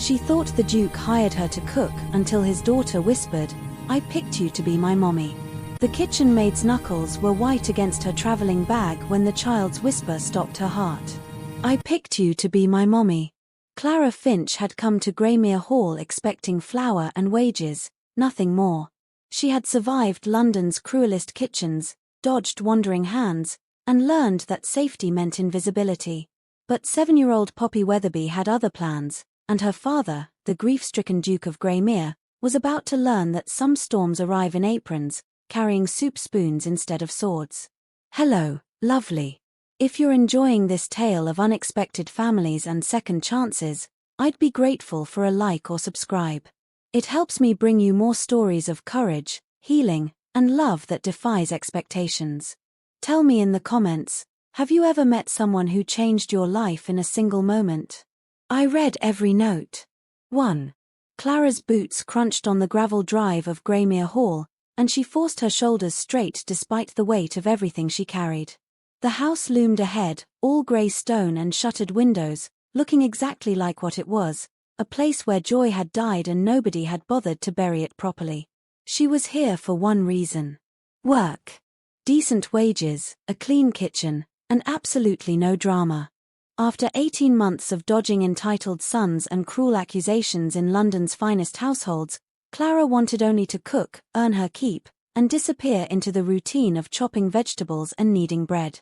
She thought the Duke hired her to cook until his daughter whispered, "I picked you to be my mommy." The kitchen maid's knuckles were white against her traveling bag when the child's whisper stopped her heart. "I picked you to be my mommy." Clara Finch had come to Greymere Hall expecting flour and wages, nothing more. She had survived London's cruelest kitchens, dodged wandering hands, and learned that safety meant invisibility. But 7-year-old Poppy Wetherby had other plans, and her father, the grief-stricken Duke of Greymere, was about to learn that some storms arrive in aprons, carrying soup spoons instead of swords. Hello, lovely. If you're enjoying this tale of unexpected families and second chances, I'd be grateful for a like or subscribe. It helps me bring you more stories of courage, healing, and love that defies expectations. Tell me in the comments, have you ever met someone who changed your life in a single moment? I read every note. 1. Clara's boots crunched on the gravel drive of Greymere Hall, and she forced her shoulders straight despite the weight of everything she carried. The house loomed ahead, all grey stone and shuttered windows, looking exactly like what it was, a place where joy had died and nobody had bothered to bury it properly. She was here for one reason. Work. Decent wages, a clean kitchen, and absolutely no drama. After 18 months of dodging entitled sons and cruel accusations in London's finest households, Clara wanted only to cook, earn her keep, and disappear into the routine of chopping vegetables and kneading bread.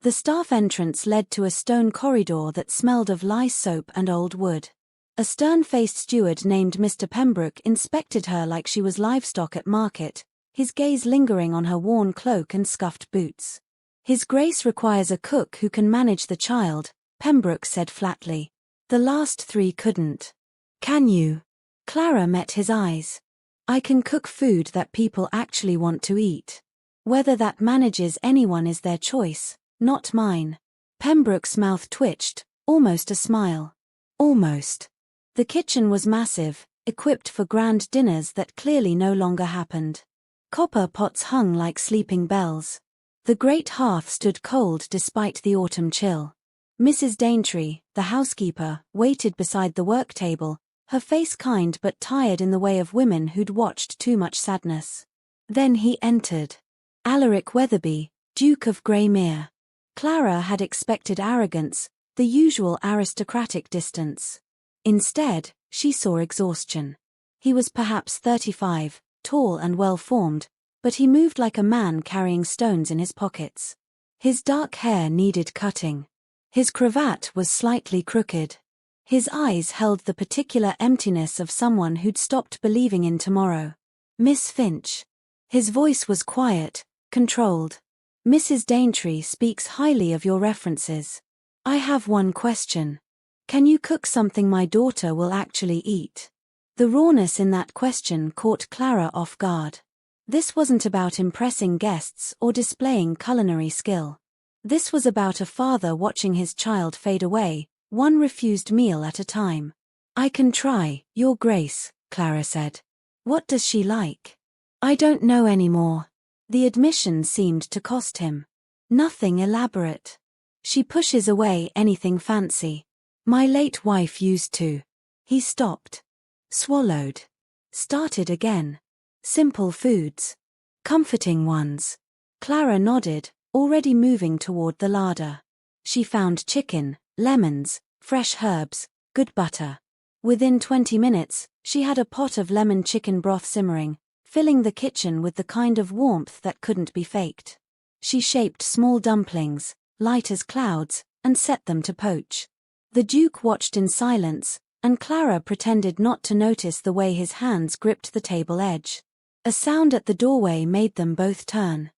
The staff entrance led to a stone corridor that smelled of lye soap and old wood. A stern-faced steward named Mr. Pembroke inspected her like she was livestock at market, his gaze lingering on her worn cloak and scuffed boots. "His Grace requires a cook who can manage the child," Pembroke said flatly. "The last 3 couldn't." "Can you?" Clara met his eyes. "I can cook food that people actually want to eat. Whether that manages anyone is their choice, not mine." Pembroke's mouth twitched, almost a smile. Almost. The kitchen was massive, equipped for grand dinners that clearly no longer happened. Copper pots hung like sleeping bells. The great hearth stood cold despite the autumn chill. Mrs. Daintree, the housekeeper, waited beside the work table, her face kind but tired in the way of women who'd watched too much sadness. Then he entered. Alaric Wetherby, Duke of Greymere. Clara had expected arrogance, the usual aristocratic distance. Instead, she saw exhaustion. He was perhaps 35, tall and well-formed, but he moved like a man carrying stones in his pockets. His dark hair needed cutting. His cravat was slightly crooked. His eyes held the particular emptiness of someone who'd stopped believing in tomorrow. "Miss Finch." His voice was quiet, controlled. "Mrs. Daintree speaks highly of your references. I have one question. Can you cook something my daughter will actually eat?" The rawness in that question caught Clara off guard. This wasn't about impressing guests or displaying culinary skill. This was about a father watching his child fade away, one refused meal at a time. "I can try, Your Grace," Clara said. "What does she like?" "I don't know anymore." The admission seemed to cost him. "Nothing elaborate. She pushes away anything fancy. My late wife used to." He stopped. Swallowed. Started again. "Simple foods. Comforting ones." Clara nodded, already moving toward the larder. She found chicken, lemons, fresh herbs, good butter. Within 20 minutes, she had a pot of lemon chicken broth simmering, filling the kitchen with the kind of warmth that couldn't be faked. She shaped small dumplings, light as clouds, and set them to poach. The Duke watched in silence, and Clara pretended not to notice the way his hands gripped the table edge. A sound at the doorway made them both turn.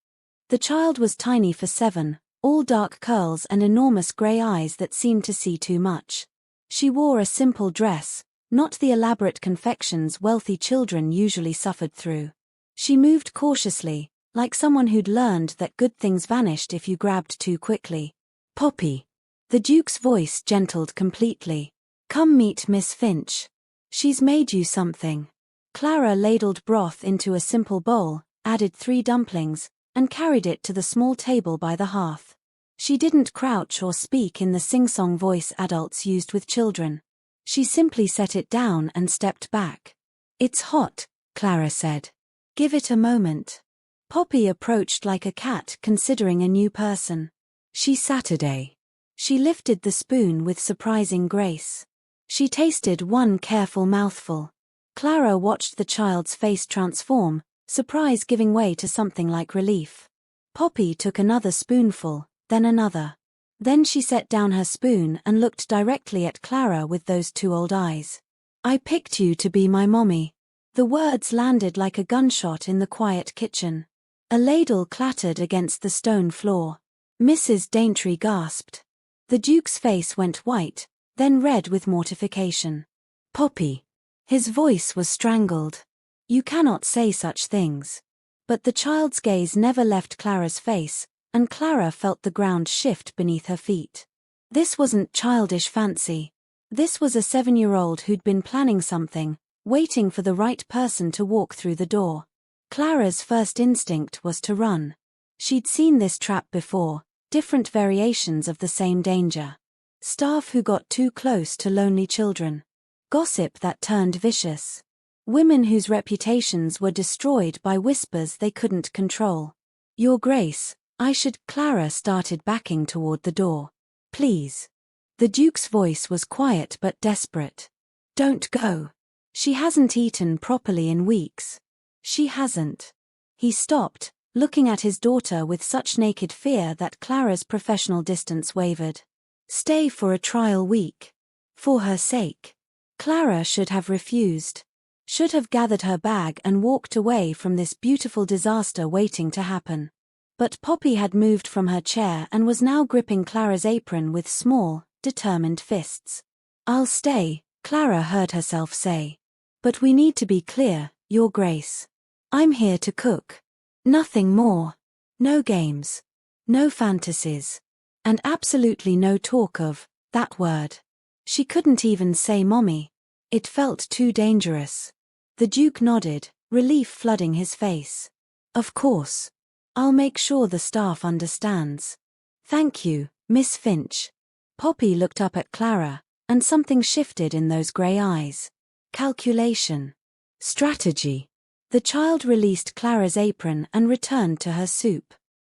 The child was tiny for 7, all dark curls and enormous grey eyes that seemed to see too much. She wore a simple dress, not the elaborate confections wealthy children usually suffered through. She moved cautiously, like someone who'd learned that good things vanished if you grabbed too quickly. "Poppy." The Duke's voice gentled completely. "Come meet Miss Finch. She's made you something." Clara ladled broth into a simple bowl, added 3 dumplings, and carried it to the small table by the hearth. She didn't crouch or speak in the sing-song voice adults used with children. She simply set it down and stepped back. "It's hot," Clara said. "Give it a moment." Poppy approached like a cat considering a new person. Saturday. She lifted the spoon with surprising grace. She tasted one careful mouthful. Clara watched the child's face transform, surprise giving way to something like relief. Poppy took another spoonful, then another. Then she set down her spoon and looked directly at Clara with those two old eyes. "I picked you to be my mommy." The words landed like a gunshot in the quiet kitchen. A ladle clattered against the stone floor. Mrs. Daintree gasped. The Duke's face went white, then red with mortification. "Poppy." His voice was strangled. "You cannot say such things." But the child's gaze never left Clara's face, and Clara felt the ground shift beneath her feet. This wasn't childish fancy. This was a 7-year-old who'd been planning something, waiting for the right person to walk through the door. Clara's first instinct was to run. She'd seen this trap before, different variations of the same danger. Staff who got too close to lonely children. Gossip that turned vicious. Women whose reputations were destroyed by whispers they couldn't control. "Your Grace, I should..." Clara started backing toward the door. "Please." The Duke's voice was quiet but desperate. "Don't go. She hasn't eaten properly in weeks." "She hasn't." He stopped, looking at his daughter with such naked fear that Clara's professional distance wavered. "Stay for a trial week. For her sake." Clara should have refused. Should have gathered her bag and walked away from this beautiful disaster waiting to happen. But Poppy had moved from her chair and was now gripping Clara's apron with small, determined fists. "I'll stay," Clara heard herself say. "But we need to be clear, Your Grace. I'm here to cook. Nothing more. No games. No fantasies. And absolutely no talk of that word." She couldn't even say mommy. It felt too dangerous. The Duke nodded, relief flooding his face. "Of course. I'll make sure the staff understands." "Thank you, Miss Finch." Poppy looked up at Clara, and something shifted in those grey eyes. Calculation. Strategy. The child released Clara's apron and returned to her soup.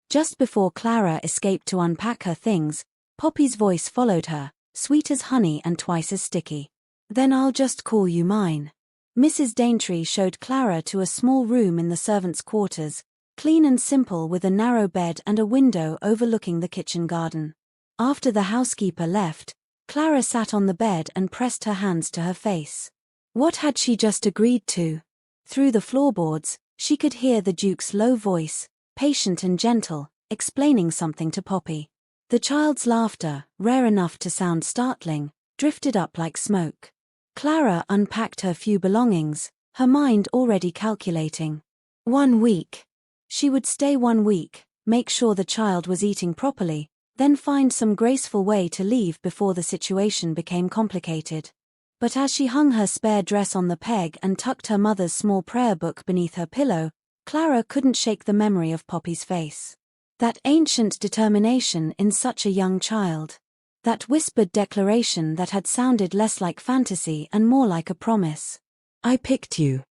Just before Clara escaped to unpack her things, Poppy's voice followed her, sweet as honey and twice as sticky. "Then I'll just call you mine." Mrs. Daintree showed Clara to a small room in the servants' quarters, clean and simple with a narrow bed and a window overlooking the kitchen garden. After the housekeeper left, Clara sat on the bed and pressed her hands to her face. What had she just agreed to? Through the floorboards, she could hear the Duke's low voice, patient and gentle, explaining something to Poppy. The child's laughter, rare enough to sound startling, drifted up like smoke. Clara unpacked her few belongings, her mind already calculating. 1 week. She would stay 1 week, make sure the child was eating properly, then find some graceful way to leave before the situation became complicated. But as she hung her spare dress on the peg and tucked her mother's small prayer book beneath her pillow, Clara couldn't shake the memory of Poppy's face. That ancient determination in such a young child. That whispered declaration that had sounded less like fantasy and more like a promise. "I picked you.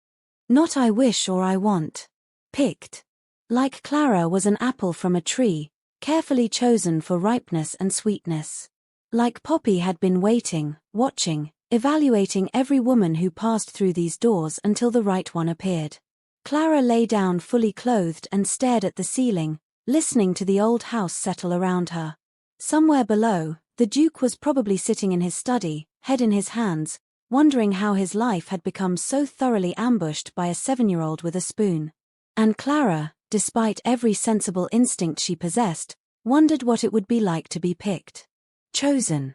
Not I wish or I want. Picked." Like Clara was an apple from a tree, carefully chosen for ripeness and sweetness. Like Poppy had been waiting, watching, evaluating every woman who passed through these doors until the right one appeared. Clara lay down fully clothed and stared at the ceiling, listening to the old house settle around her. Somewhere below, the Duke was probably sitting in his study, head in his hands, wondering how his life had become so thoroughly ambushed by a 7-year-old with a spoon. And Clara, despite every sensible instinct she possessed, wondered what it would be like to be picked. Chosen.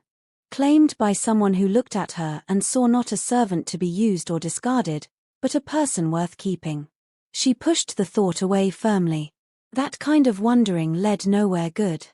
Claimed by someone who looked at her and saw not a servant to be used or discarded, but a person worth keeping. She pushed the thought away firmly. That kind of wondering led nowhere good.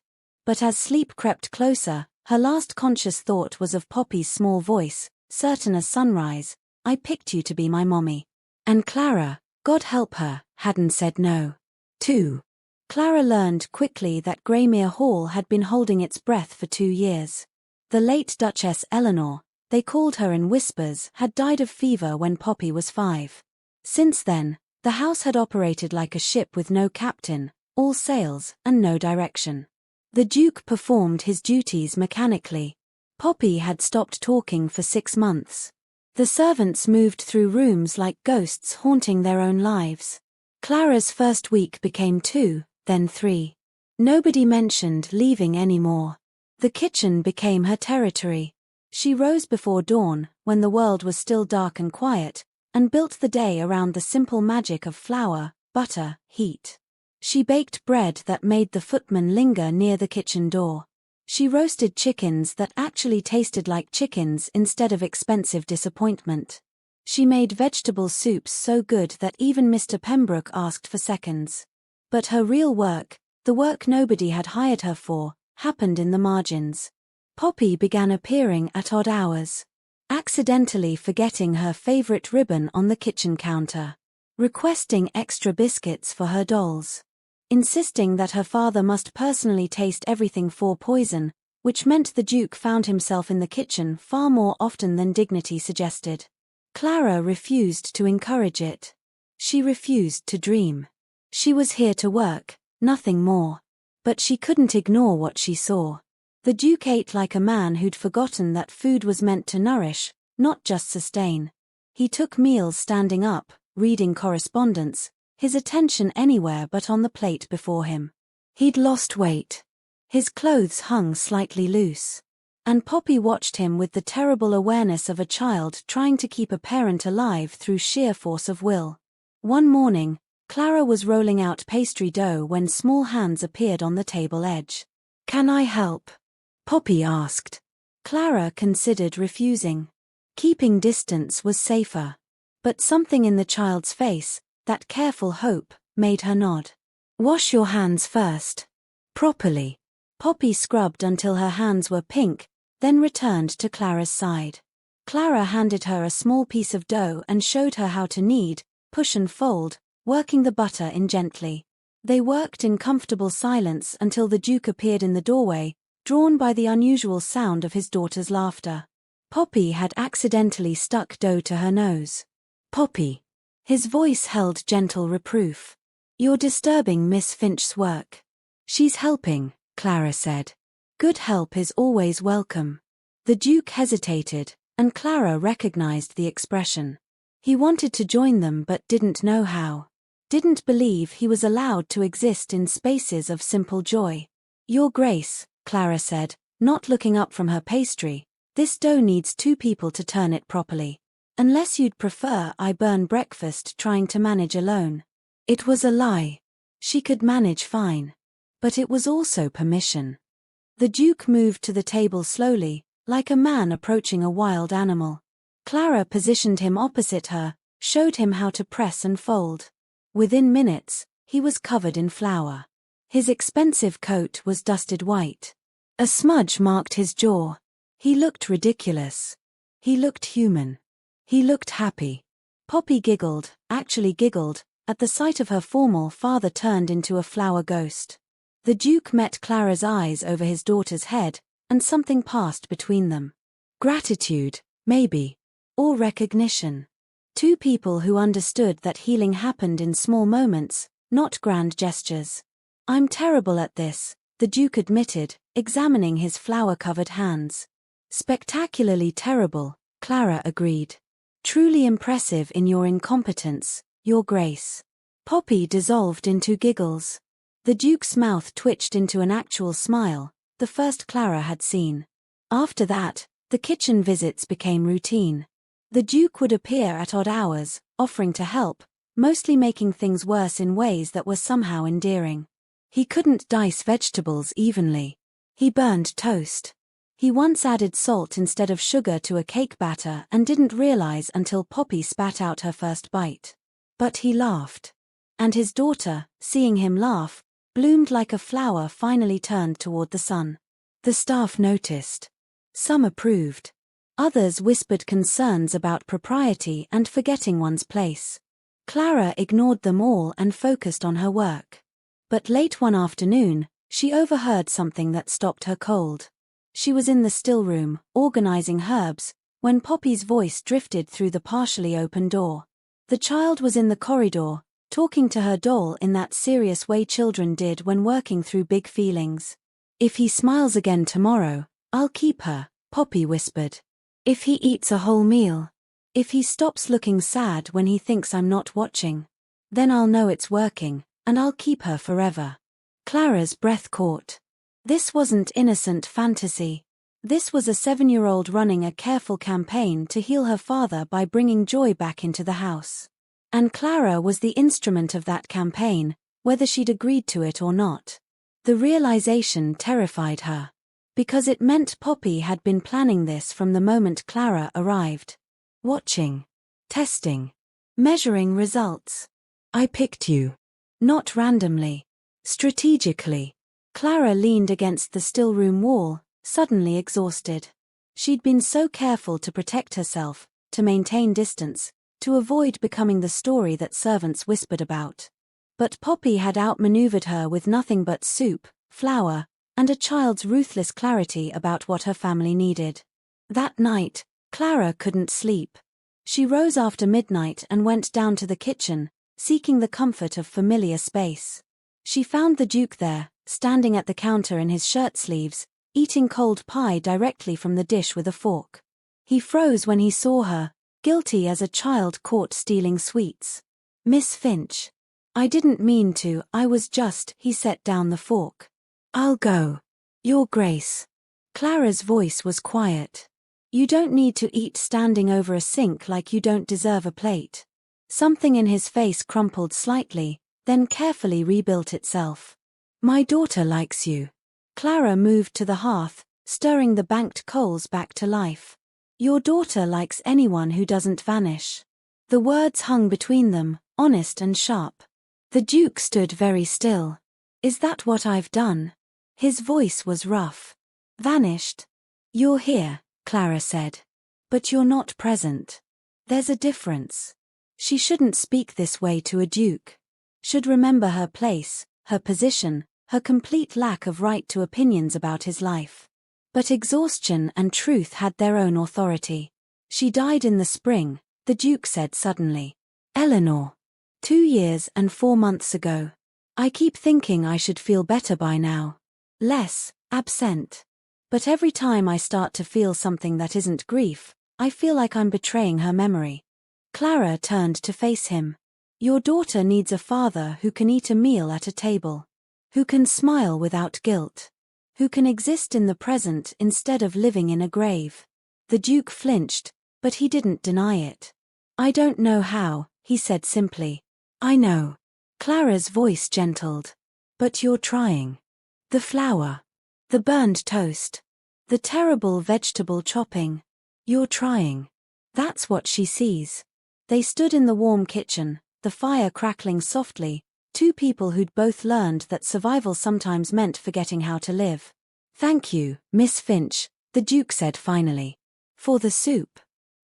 But as sleep crept closer, her last conscious thought was of Poppy's small voice, certain as sunrise, "I picked you to be my mommy." And Clara, God help her, hadn't said no. 2. Clara learned quickly that Greymere Hall had been holding its breath for 2 years. The late Duchess Eleanor, they called her in whispers, had died of fever when Poppy was 5. Since then, the house had operated like a ship with no captain, all sails, and no direction. The Duke performed his duties mechanically. Poppy had stopped talking for 6 months. The servants moved through rooms like ghosts haunting their own lives. Clara's first week became 2, then 3. Nobody mentioned leaving anymore. The kitchen became her territory. She rose before dawn, when the world was still dark and quiet, and built the day around the simple magic of flour, butter, heat. She baked bread that made the footman linger near the kitchen door. She roasted chickens that actually tasted like chickens instead of expensive disappointment. She made vegetable soups so good that even Mr. Pembroke asked for seconds. But her real work, the work nobody had hired her for, happened in the margins. Poppy began appearing at odd hours, accidentally forgetting her favorite ribbon on the kitchen counter, requesting extra biscuits for her dolls, insisting that her father must personally taste everything for poison, which meant the Duke found himself in the kitchen far more often than dignity suggested. Clara refused to encourage it. She refused to dream. She was here to work, nothing more. But she couldn't ignore what she saw. The Duke ate like a man who'd forgotten that food was meant to nourish, not just sustain. He took meals standing up, reading correspondence, his attention anywhere but on the plate before him. He'd lost weight. His clothes hung slightly loose. And Poppy watched him with the terrible awareness of a child trying to keep a parent alive through sheer force of will. One morning, Clara was rolling out pastry dough when small hands appeared on the table edge. "Can I help?" Poppy asked. Clara considered refusing. Keeping distance was safer. But something in the child's face, that careful hope, made her nod. "Wash your hands first. Properly." Poppy scrubbed until her hands were pink, then returned to Clara's side. Clara handed her a small piece of dough and showed her how to knead, push and fold, working the butter in gently. They worked in comfortable silence until the Duke appeared in the doorway, drawn by the unusual sound of his daughter's laughter. Poppy had accidentally stuck dough to her nose. "Poppy." His voice held gentle reproof. "You're disturbing Miss Finch's work." "She's helping," Clara said. "Good help is always welcome." The Duke hesitated, and Clara recognized the expression. He wanted to join them but didn't know how. Didn't believe he was allowed to exist in spaces of simple joy. "Your Grace," Clara said, not looking up from her pastry, "this dough needs 2 people to turn it properly. Unless you'd prefer I burn breakfast trying to manage alone." It was a lie. She could manage fine. But it was also permission. The Duke moved to the table slowly, like a man approaching a wild animal. Clara positioned him opposite her, showed him how to press and fold. Within minutes, he was covered in flour. His expensive coat was dusted white. A smudge marked his jaw. He looked ridiculous. He looked human. He looked happy. Poppy giggled, actually giggled, at the sight of her formal father turned into a flower ghost. The Duke met Clara's eyes over his daughter's head, and something passed between them. Gratitude, maybe. Or recognition. 2 people who understood that healing happened in small moments, not grand gestures. "I'm terrible at this," the Duke admitted, examining his flower-covered hands. "Spectacularly terrible," Clara agreed. "Truly impressive in your incompetence, Your Grace." Poppy dissolved into giggles. The Duke's mouth twitched into an actual smile, the first Clara had seen. After that, the kitchen visits became routine. The Duke would appear at odd hours, offering to help, mostly making things worse in ways that were somehow endearing. He couldn't dice vegetables evenly. He burned toast. He once added salt instead of sugar to a cake batter and didn't realize until Poppy spat out her first bite. But he laughed. And his daughter, seeing him laugh, bloomed like a flower finally turned toward the sun. The staff noticed. Some approved. Others whispered concerns about propriety and forgetting one's place. Clara ignored them all and focused on her work. But late one afternoon, she overheard something that stopped her cold. She was in the still room, organizing herbs, when Poppy's voice drifted through the partially open door. The child was in the corridor, talking to her doll in that serious way children did when working through big feelings. "If he smiles again tomorrow, I'll keep her," Poppy whispered. "If he eats a whole meal. If he stops looking sad when he thinks I'm not watching. Then I'll know it's working, and I'll keep her forever." Clara's breath caught. This wasn't innocent fantasy. This was a 7-year-old running a careful campaign to heal her father by bringing joy back into the house. And Clara was the instrument of that campaign, whether she'd agreed to it or not. The realization terrified her. Because it meant Poppy had been planning this from the moment Clara arrived. Watching. Testing. Measuring results. "I picked you. Not randomly. Strategically." Clara leaned against the still-room wall, suddenly exhausted. She'd been so careful to protect herself, to maintain distance, to avoid becoming the story that servants whispered about. But Poppy had outmaneuvered her with nothing but soup, flour, and a child's ruthless clarity about what her family needed. That night, Clara couldn't sleep. She rose after midnight and went down to the kitchen, seeking the comfort of familiar space. She found the Duke there, standing at the counter in his shirt sleeves, eating cold pie directly from the dish with a fork. He froze when he saw her, guilty as a child caught stealing sweets. "Miss Finch. I didn't mean to, I was just," he set down the fork. "I'll go. Your Grace." Clara's voice was quiet. "You don't need to eat standing over a sink like you don't deserve a plate." Something in his face crumpled slightly, then carefully rebuilt itself. "My daughter likes you." Clara moved to the hearth, stirring the banked coals back to life. "Your daughter likes anyone who doesn't vanish." The words hung between them, honest and sharp. The Duke stood very still. "Is that what I've done?" His voice was rough. "Vanished? You're here," Clara said. "But you're not present. There's a difference." She shouldn't speak this way to a duke. Should remember her place, her position, her complete lack of right to opinions about his life. But exhaustion and truth had their own authority. "She died in the spring," the Duke said suddenly. "Eleanor. 2 years and 4 months ago. I keep thinking I should feel better by now. Less absent. But every time I start to feel something that isn't grief, I feel like I'm betraying her memory." Clara turned to face him. "Your daughter needs a father who can eat a meal at a table. Who can smile without guilt. Who can exist in the present instead of living in a grave." The Duke flinched, but he didn't deny it. "I don't know how," he said simply. "I know." Clara's voice gentled. "But you're trying. The flour. The burned toast. The terrible vegetable chopping. You're trying." That's what she sees. They stood in the warm kitchen, the fire crackling softly, 2 people who'd both learned that survival sometimes meant forgetting how to live. "Thank you, Miss Finch," the Duke said finally. "For the soup.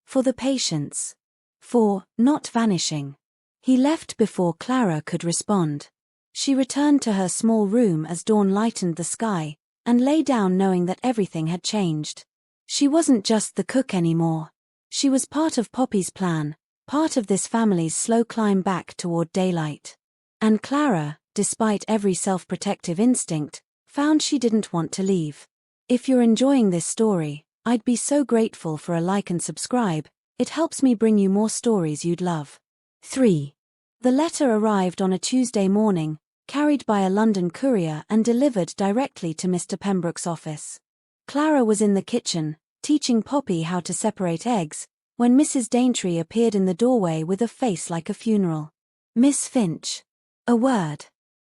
For the patience. For not vanishing." He left before Clara could respond. She returned to her small room as dawn lightened the sky, and lay down knowing that everything had changed. She wasn't just the cook anymore. She was part of Poppy's plan, part of this family's slow climb back toward daylight. And Clara, despite every self-protective instinct, found she didn't want to leave. If you're enjoying this story, I'd be so grateful for a like and subscribe. It helps me bring you more stories you'd love. 3. The letter arrived on a Tuesday morning, carried by a London courier and delivered directly to Mr. Pembroke's office. Clara was in the kitchen, teaching Poppy how to separate eggs, when Mrs. Daintree appeared in the doorway with a face like a funeral. "Miss Finch. A word.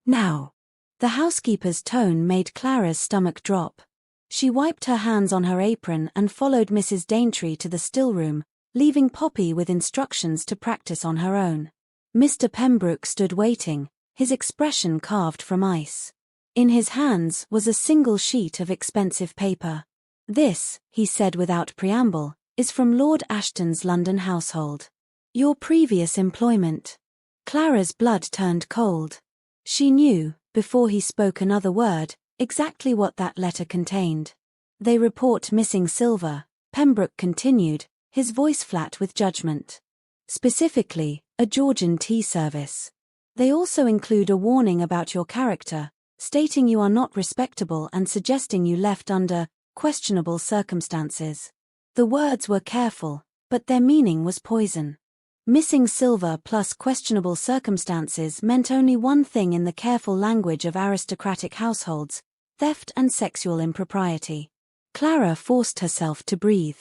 Now." The housekeeper's tone made Clara's stomach drop. She wiped her hands on her apron and followed Mrs. Daintree to the stillroom, leaving Poppy with instructions to practice on her own. Mr. Pembroke stood waiting, his expression carved from ice. In his hands was a single sheet of expensive paper. "This," he said without preamble, "is from Lord Ashton's London household. Your previous employment." Clara's blood turned cold. She knew, before he spoke another word, exactly what that letter contained. "They report missing silver," Pembroke continued, his voice flat with judgment. Specifically, a Georgian tea service. They also include a warning about your character, stating you are not respectable and suggesting you left under questionable circumstances. The words were careful, but their meaning was poison. Missing silver plus questionable circumstances meant only one thing in the careful language of aristocratic households: theft and sexual impropriety. Clara forced herself to breathe.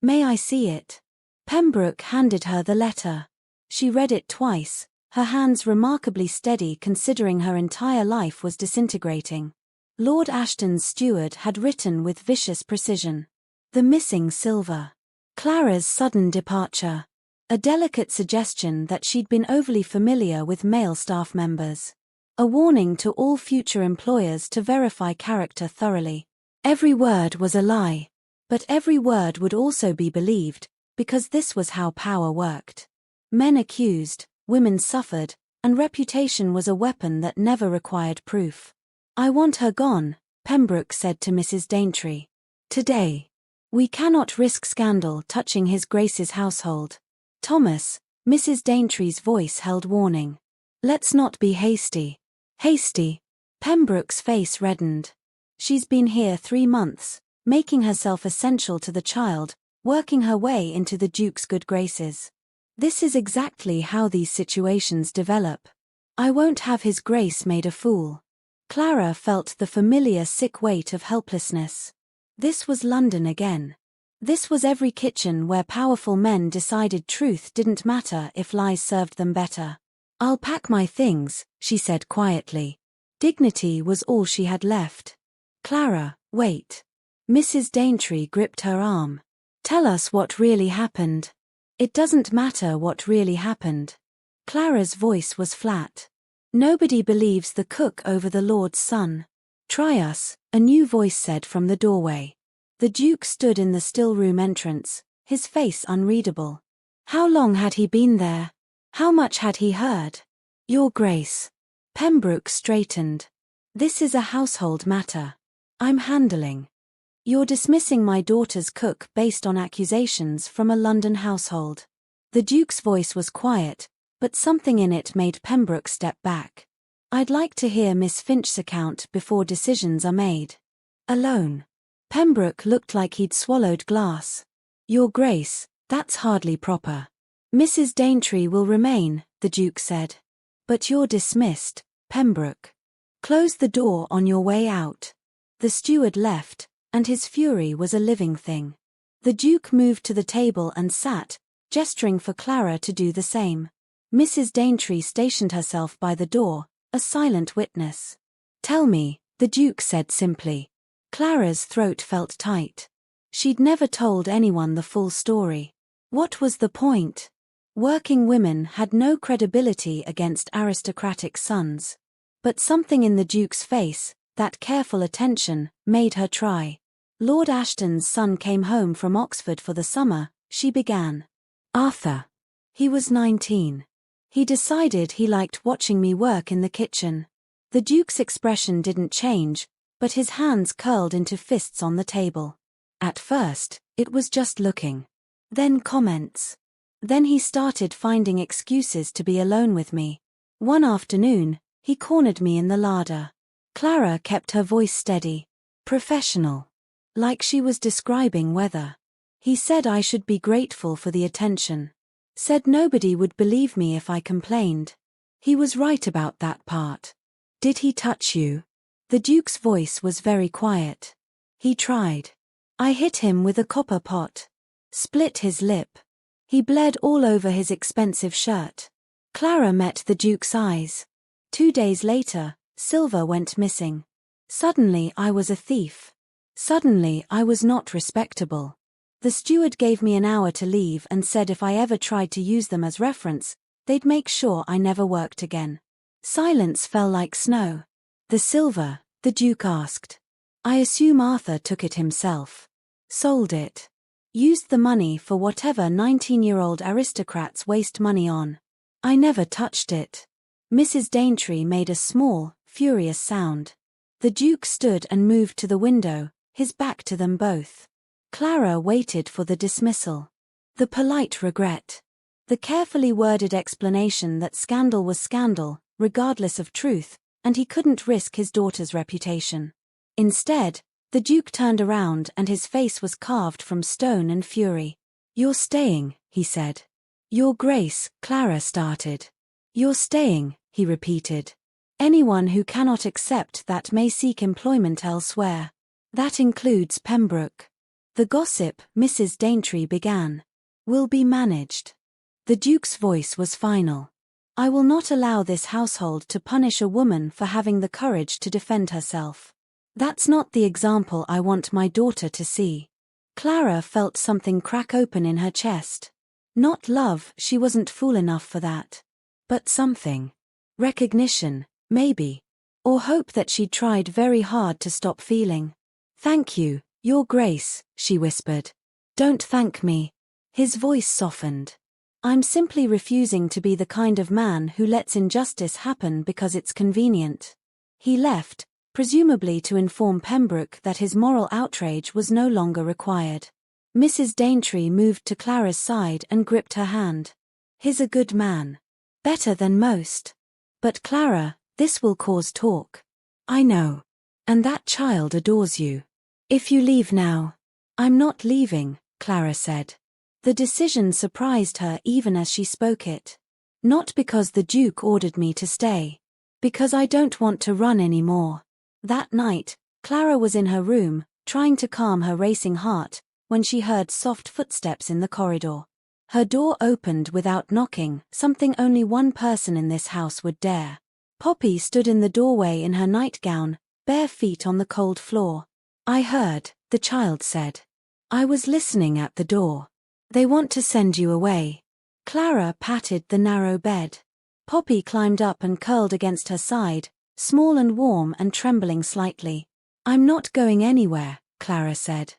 "May I see it?" Pembroke handed her the letter. She read it twice, her hands remarkably steady considering her entire life was disintegrating. Lord Ashton's steward had written with vicious precision. The missing silver. Clara's sudden departure. A delicate suggestion that she'd been overly familiar with male staff members. A warning to all future employers to verify character thoroughly. Every word was a lie. But every word would also be believed, because this was how power worked. Men accused, women suffered, and reputation was a weapon that never required proof. "I want her gone," Pembroke said to Mrs. Daintree. "Today. We cannot risk scandal touching His Grace's household." "Thomas," Mrs. Daintree's voice held warning. "Let's not be hasty." "Hasty?" Pembroke's face reddened. "She's been here 3 months, making herself essential to the child, working her way into the Duke's good graces. This is exactly how these situations develop. I won't have His Grace made a fool." Clara felt the familiar sick weight of helplessness. This was London again. This was every kitchen where powerful men decided truth didn't matter if lies served them better. "I'll pack my things," she said quietly. Dignity was all she had left. "Clara, wait." Mrs. Daintree gripped her arm. "Tell us what really happened." "It doesn't matter what really happened." Clara's voice was flat. "Nobody believes the cook over the Lord's son." "Try us," a new voice said from the doorway. The Duke stood in the still room entrance, his face unreadable. How long had he been there? How much had he heard? "Your Grace." Pembroke straightened. "This is a household matter. I'm handling. You're dismissing my daughter's cook based on accusations from a London household." The Duke's voice was quiet, but something in it made Pembroke step back. "I'd like to hear Miss Finch's account before decisions are made." "Alone." Pembroke looked like he'd swallowed glass. "Your Grace, that's hardly proper." "Mrs. Daintree will remain," the Duke said. "But you're dismissed, Pembroke. Close the door on your way out." The steward left, and his fury was a living thing. The Duke moved to the table and sat, gesturing for Clara to do the same. Mrs. Daintree stationed herself by the door, a silent witness. "Tell me," the Duke said simply. Clara's throat felt tight. She'd never told anyone the full story. What was the point? Working women had no credibility against aristocratic sons. But something in the Duke's face, that careful attention, made her try. "Lord Ashton's son came home from Oxford for the summer," she began. "Arthur. He was 19. He decided he liked watching me work in the kitchen." The Duke's expression didn't change, but his hands curled into fists on the table. "At first, it was just looking. Then comments. Then he started finding excuses to be alone with me. One afternoon, he cornered me in the larder." Clara kept her voice steady. "Professional. Like she was describing weather. He said I should be grateful for the attention. Said nobody would believe me if I complained. He was right about that part." "Did he touch you?" The Duke's voice was very quiet. "He tried. I hit him with a copper pot. Split his lip. He bled all over his expensive shirt." Clara met the Duke's eyes. 2 days later, silver went missing. Suddenly I was a thief. Suddenly I was not respectable. The steward gave me an hour to leave and said if I ever tried to use them as reference, they'd make sure I never worked again. Silence fell like snow. "The silver?" the Duke asked. "I assume Arthur took it himself. Sold it. Used the money for whatever 19-year-old aristocrats waste money on. I never touched it." Mrs. Daintree made a small, furious sound. The Duke stood and moved to the window, his back to them both. Clara waited for the dismissal. The polite regret. The carefully worded explanation that scandal was scandal, regardless of truth, and he couldn't risk his daughter's reputation. Instead, the Duke turned around and his face was carved from stone and fury. "You're staying," he said. "Your Grace," Clara started. "You're staying," he repeated. "Anyone who cannot accept that may seek employment elsewhere. That includes Pembroke." "The gossip," Mrs. Daintree began, "will be managed." The Duke's voice was final. "I will not allow this household to punish a woman for having the courage to defend herself. That's not the example I want my daughter to see." Clara felt something crack open in her chest. Not love, she wasn't fool enough for that. But something. Recognition, maybe. Or hope that she'd tried very hard to stop feeling. "Thank you, Your Grace," she whispered. "Don't thank me." His voice softened. "I'm simply refusing to be the kind of man who lets injustice happen because it's convenient." He left, presumably to inform Pembroke that his moral outrage was no longer required. Mrs. Daintree moved to Clara's side and gripped her hand. "He's a good man. Better than most. But Clara, this will cause talk." "I know. And that child adores you. If you leave now." "I'm not leaving," Clara said. The decision surprised her even as she spoke it. "Not because the Duke ordered me to stay. Because I don't want to run anymore." That night, Clara was in her room, trying to calm her racing heart, when she heard soft footsteps in the corridor. Her door opened without knocking, something only one person in this house would dare. Poppy stood in the doorway in her nightgown, bare feet on the cold floor. "I heard," the child said. "I was listening at the door. They want to send you away." Clara patted the narrow bed. Poppy climbed up and curled against her side, small and warm and trembling slightly. "I'm not going anywhere," Clara said.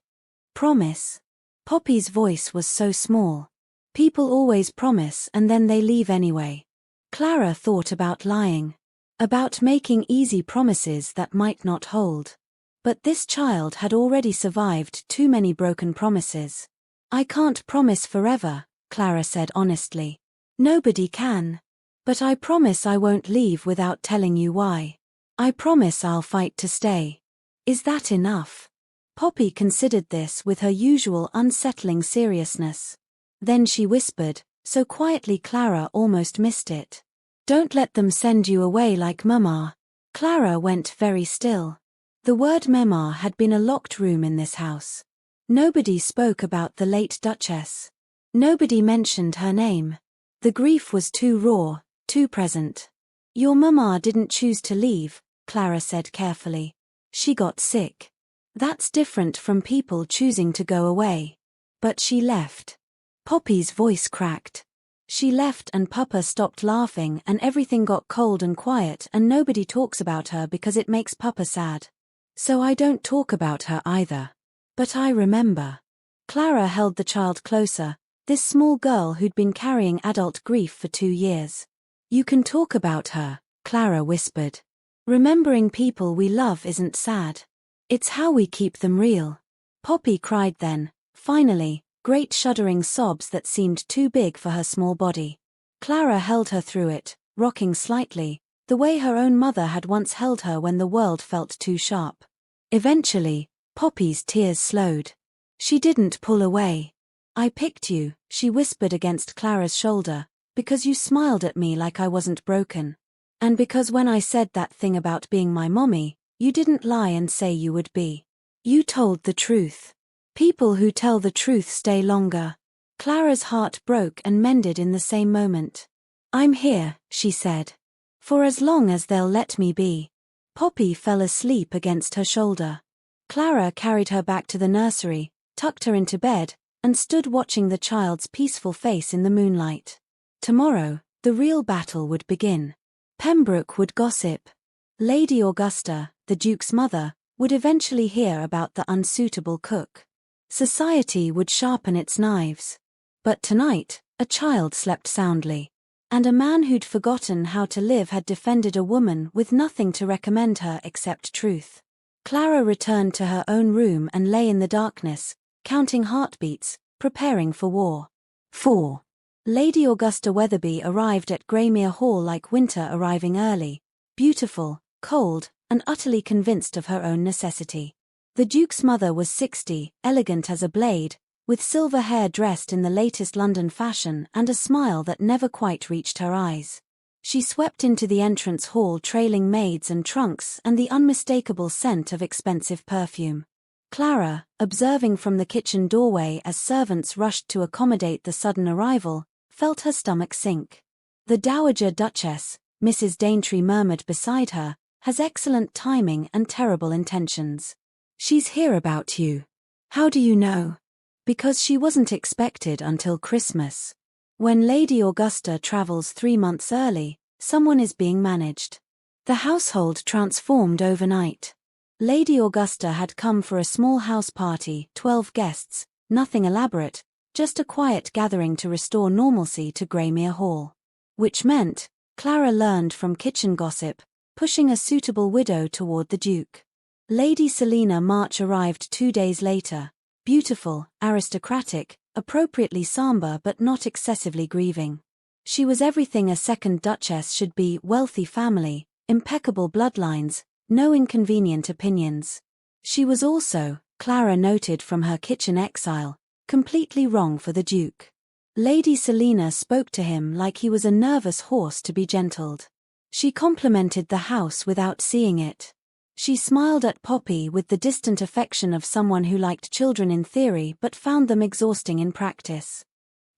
"Promise." Poppy's voice was so small. People always promise and then they leave anyway. Clara thought about lying. About making easy promises that might not hold. But this child had already survived too many broken promises. "I can't promise forever," Clara said honestly. "Nobody can. But I promise I won't leave without telling you why. I promise I'll fight to stay." "Is that enough?" Poppy considered this with her usual unsettling seriousness. Then she whispered, so quietly Clara almost missed it. "Don't let them send you away like Mama." Clara went very still. The word Mama had been a locked room in this house. Nobody spoke about the late Duchess. Nobody mentioned her name. The grief was too raw, too present. "Your Mama didn't choose to leave," Clara said carefully. "She got sick. That's different from people choosing to go away. But she left." Poppy's voice cracked. "She left and Papa stopped laughing and everything got cold and quiet and nobody talks about her because it makes Papa sad. So I don't talk about her either. But I remember." Clara held the child closer, this small girl who'd been carrying adult grief for 2 years. "You can talk about her," Clara whispered. "Remembering people we love isn't sad. It's how we keep them real." Poppy cried then, finally, great shuddering sobs that seemed too big for her small body. Clara held her through it, rocking slightly, the way her own mother had once held her when the world felt too sharp. Eventually, Poppy's tears slowed. She didn't pull away. "I picked you," she whispered against Clara's shoulder, "because you smiled at me like I wasn't broken. And because when I said that thing about being my mommy, you didn't lie and say you would be. You told the truth. People who tell the truth stay longer." Clara's heart broke and mended in the same moment. "I'm here," she said. "For as long as they'll let me be." Poppy fell asleep against her shoulder. Clara carried her back to the nursery, tucked her into bed, and stood watching the child's peaceful face in the moonlight. Tomorrow, the real battle would begin. Pembroke would gossip. Lady Augusta, the Duke's mother, would eventually hear about the unsuitable cook. Society would sharpen its knives. But tonight, a child slept soundly. And a man who'd forgotten how to live had defended a woman with nothing to recommend her except truth. Clara returned to her own room and lay in the darkness, counting heartbeats, preparing for war. 4. Lady Augusta Wetherby arrived at Greymere Hall like winter arriving early, beautiful, cold, and utterly convinced of her own necessity. The Duke's mother was 60, elegant as a blade, with silver hair dressed in the latest London fashion and a smile that never quite reached her eyes. She swept into the entrance hall trailing maids and trunks and the unmistakable scent of expensive perfume. Clara, observing from the kitchen doorway as servants rushed to accommodate the sudden arrival, felt her stomach sink. The Dowager Duchess, Mrs. Daintree murmured beside her, has excellent timing and terrible intentions. She's here about you. How do you know? Because she wasn't expected until Christmas. When Lady Augusta travels 3 months early, someone is being managed. The household transformed overnight. Lady Augusta had come for a small house party, 12 guests, nothing elaborate, just a quiet gathering to restore normalcy to Greymere Hall. Which meant, Clara learned from kitchen gossip, pushing a suitable widow toward the Duke. Lady Selina March arrived 2 days later, beautiful, aristocratic, appropriately somber but not excessively grieving. She was everything a second Duchess should be: wealthy family, impeccable bloodlines, no inconvenient opinions. She was also, Clara noted from her kitchen exile, completely wrong for the Duke. Lady Selina spoke to him like he was a nervous horse to be gentled. She complimented the house without seeing it. She smiled at Poppy with the distant affection of someone who liked children in theory but found them exhausting in practice.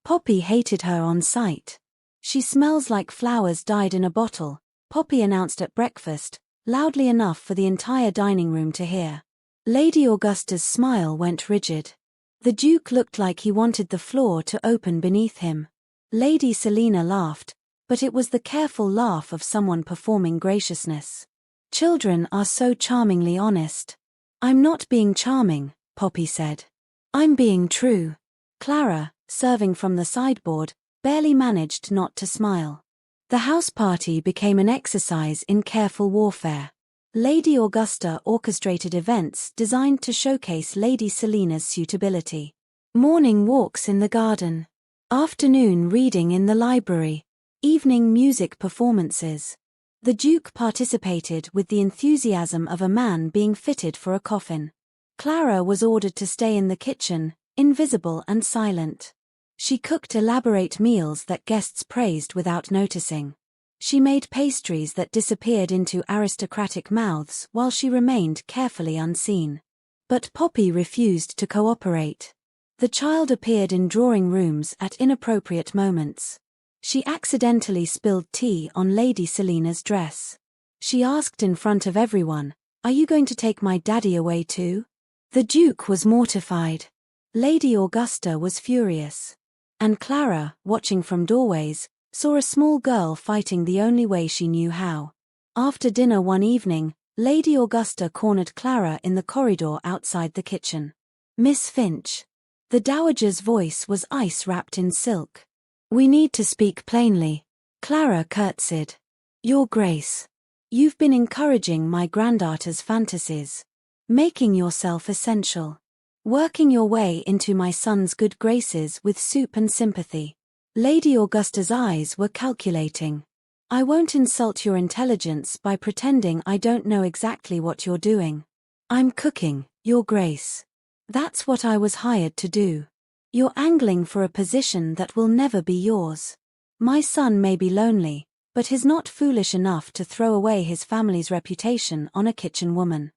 Poppy hated her on sight. She smells like flowers dyed in a bottle, Poppy announced at breakfast, loudly enough for the entire dining room to hear. Lady Augusta's smile went rigid. The Duke looked like he wanted the floor to open beneath him. Lady Selina laughed, but it was the careful laugh of someone performing graciousness. Children are so charmingly honest. I'm not being charming, Poppy said. I'm being true. Clara, serving from the sideboard, barely managed not to smile. The house party became an exercise in careful warfare. Lady Augusta orchestrated events designed to showcase Lady Selina's suitability. Morning walks in the garden. Afternoon reading in the library. Evening music performances. The Duke participated with the enthusiasm of a man being fitted for a coffin. Clara was ordered to stay in the kitchen, invisible and silent. She cooked elaborate meals that guests praised without noticing. She made pastries that disappeared into aristocratic mouths while she remained carefully unseen. But Poppy refused to cooperate. The child appeared in drawing rooms at inappropriate moments. She accidentally spilled tea on Lady Selina's dress. She asked in front of everyone, "Are you going to take my daddy away too?" The Duke was mortified. Lady Augusta was furious. And Clara, watching from doorways, saw a small girl fighting the only way she knew how. After dinner one evening, Lady Augusta cornered Clara in the corridor outside the kitchen. "Miss Finch." The dowager's voice was ice wrapped in silk. "We need to speak plainly." Clara curtsied. "Your Grace. You've been encouraging my granddaughter's fantasies. Making yourself essential. Working your way into my son's good graces with soup and sympathy." Lady Augusta's eyes were calculating. "I won't insult your intelligence by pretending I don't know exactly what you're doing. I'm cooking, Your Grace. That's what I was hired to do. You're angling for a position that will never be yours. My son may be lonely, but he's not foolish enough to throw away his family's reputation on a kitchen woman."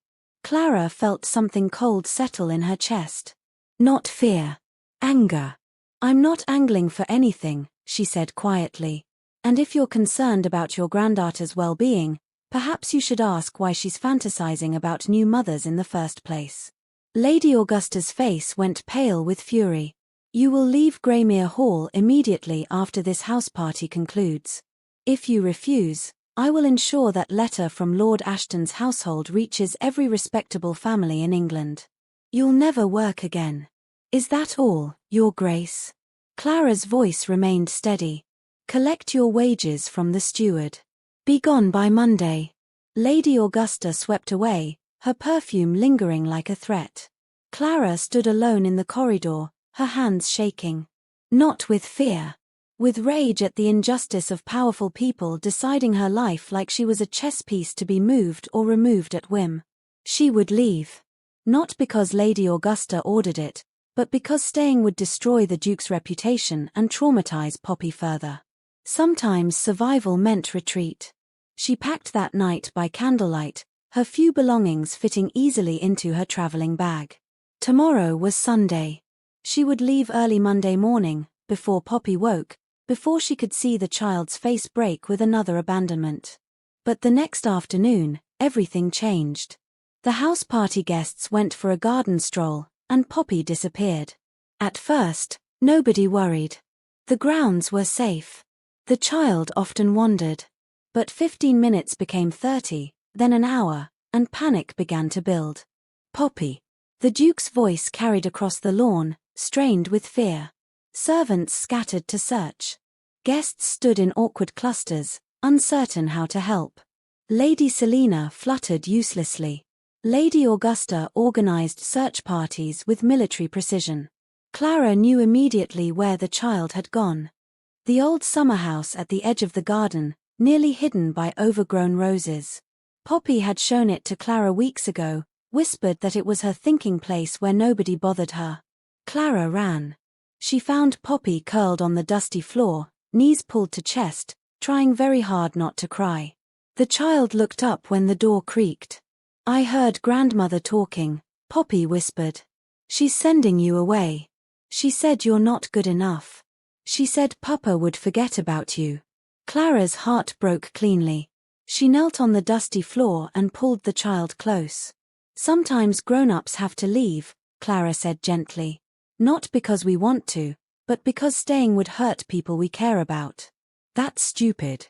Clara felt something cold settle in her chest. Not fear. Anger. "I'm not angling for anything," she said quietly. "And if you're concerned about your granddaughter's well-being, perhaps you should ask why she's fantasizing about new mothers in the first place." Lady Augusta's face went pale with fury. "You will leave Greymere Hall immediately after this house party concludes. If you refuse, I will ensure that letter from Lord Ashton's household reaches every respectable family in England. You'll never work again. Is that all, Your Grace?" Clara's voice remained steady. "Collect your wages from the steward. Be gone by Monday." Lady Augusta swept away, her perfume lingering like a threat. Clara stood alone in the corridor, her hands shaking. Not with fear. With rage at the injustice of powerful people deciding her life like she was a chess piece to be moved or removed at whim. She would leave. Not because Lady Augusta ordered it, but because staying would destroy the Duke's reputation and traumatize Poppy further. Sometimes survival meant retreat. She packed that night by candlelight, her few belongings fitting easily into her traveling bag. Tomorrow was Sunday. She would leave early Monday morning, before Poppy woke, before she could see the child's face break with another abandonment. But the next afternoon, everything changed. The house party guests went for a garden stroll, and Poppy disappeared. At first, nobody worried. The grounds were safe. The child often wandered. But 15 minutes became 30, then an hour, and panic began to build. Poppy. The Duke's voice carried across the lawn, strained with fear. Servants scattered to search. Guests stood in awkward clusters, uncertain how to help. Lady Selina fluttered uselessly. Lady Augusta organized search parties with military precision. Clara knew immediately where the child had gone. The old summer house at the edge of the garden, nearly hidden by overgrown roses. Poppy had shown it to Clara weeks ago, whispered that it was her thinking place where nobody bothered her. Clara ran. She found Poppy curled on the dusty floor, knees pulled to chest, trying very hard not to cry. The child looked up when the door creaked. "I heard grandmother talking," Poppy whispered. "She's sending you away. She said you're not good enough. She said Papa would forget about you." Clara's heart broke cleanly. She knelt on the dusty floor and pulled the child close. "Sometimes grown-ups have to leave," Clara said gently. "Not because we want to, but because staying would hurt people we care about." "That's stupid."